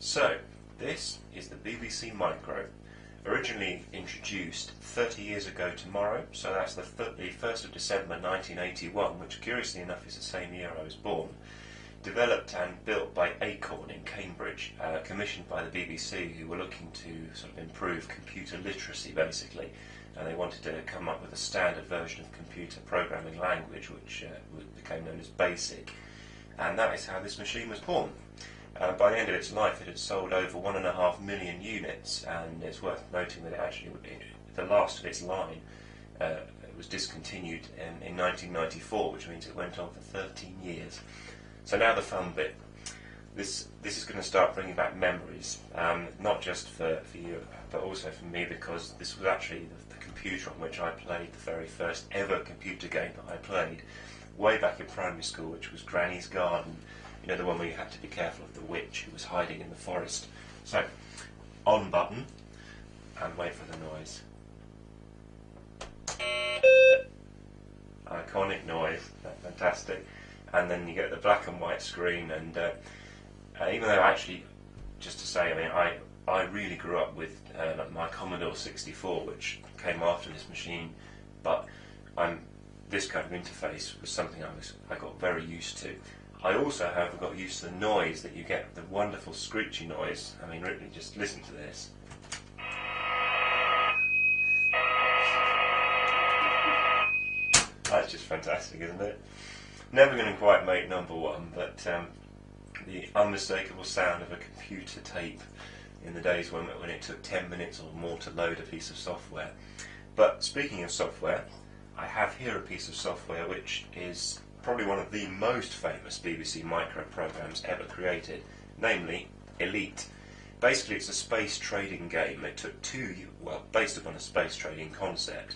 So, this is the BBC Micro, originally introduced 30 years ago tomorrow, so that's the 1st of December 1981, which curiously enough is the same year I was born. Developed and built by Acorn in Cambridge, commissioned by the BBC, who were looking to sort of improve computer literacy basically, and they wanted to come up with a standard version of computer programming language which became known as BASIC, and that is how this machine was born. By the end of its life it had sold over 1.5 million units, and it's worth noting that it actually, the last of its line, it was discontinued in 1994, which means it went on for 13 years. So now the fun bit. This is going to start bringing back memories, not just for you, but also for me, because this was actually the computer on which I played the very first ever computer game that I played, way back in primary school, which was Granny's Garden. You know, the one where you had to be careful of the witch who was hiding in the forest. So, on button, and wait for the noise. Iconic noise, fantastic. And then you get the black and white screen, and even though actually, just to say, I mean, I really grew up with my Commodore 64, which came after this machine, but this kind of interface was something I got very used to. I also, however, got used to the noise that you get, the wonderful screechy noise. I mean, really, just listen to this. That's just fantastic, isn't it? Never going to quite make number one, but the unmistakable sound of a computer tape in the days when it took 10 minutes or more to load a piece of software. But speaking of software, I have here a piece of software which is probably one of the most famous BBC Micro programs ever created, namely Elite. Basically it's a space trading game. It took based upon a space trading concept.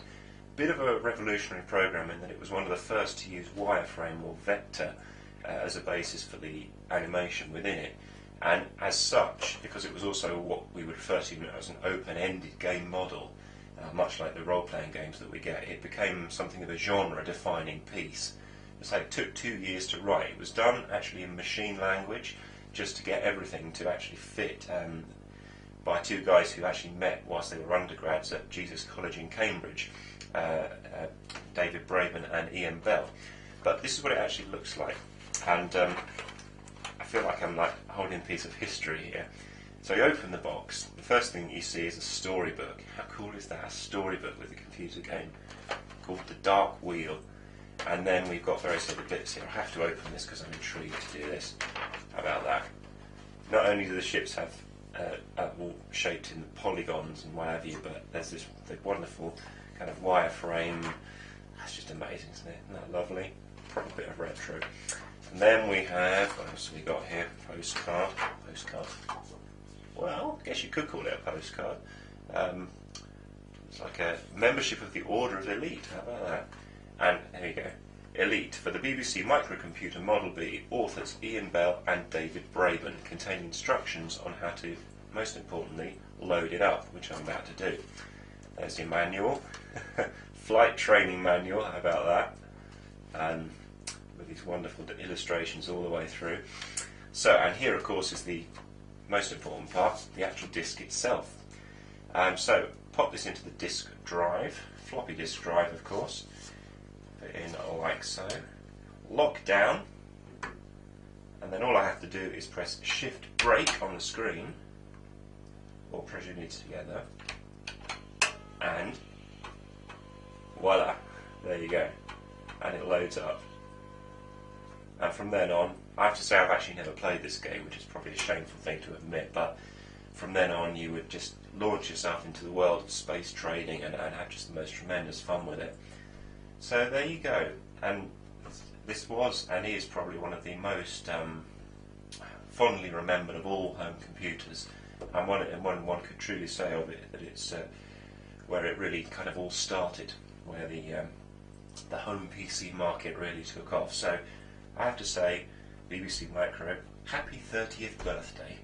Bit of a revolutionary program in that it was one of the first to use wireframe or vector as a basis for the animation within it, and as such, because it was also what we would refer to as an open-ended game model, much like the role-playing games that we get, it became something of a genre-defining piece. So it took 2 years to write. It was done actually in machine language, just to get everything to actually fit, by two guys who actually met whilst they were undergrads at Jesus College in Cambridge, David Braben and Ian Bell. But this is what it actually looks like, and I feel like I'm like holding a piece of history here. So you open the box, the first thing you see is a storybook. How cool is that? A storybook with a computer game called The Dark Wheel. And then we've got various other bits here. I have to open this because I'm intrigued to do this. How about that? Not only do the ships have all shaped in polygons and what have you, but there's this wonderful kind of wireframe. That's just amazing, isn't it? Isn't that lovely? Probably a bit of retro. And then we have, what else have we got here? Postcard. Well, I guess you could call it a postcard. It's like a membership of the Order of Elite. How about that? And there you go. Elite for the BBC Microcomputer Model B, authors Ian Bell and David Braben, contain instructions on how to, most importantly, load it up, which I'm about to do. There's your manual, flight training manual, how about that? And with these wonderful illustrations all the way through. So, and here of course is the most important part, the actual disk itself. So, pop this into the disk drive, floppy disk drive of course. In like so, lock down, and then all I have to do is press shift break on the screen, or press your knees together, and voila, there you go, and it loads up. And from then on, I have to say I've actually never played this game, which is probably a shameful thing to admit, but from then on you would just launch yourself into the world of space trading and have just the most tremendous fun with it. So there you go, and this was and is probably one of the most fondly remembered of all home computers, and one could truly say of it that it's where it really kind of all started, where the home PC market really took off. So I have to say, BBC Micro, happy 30th birthday.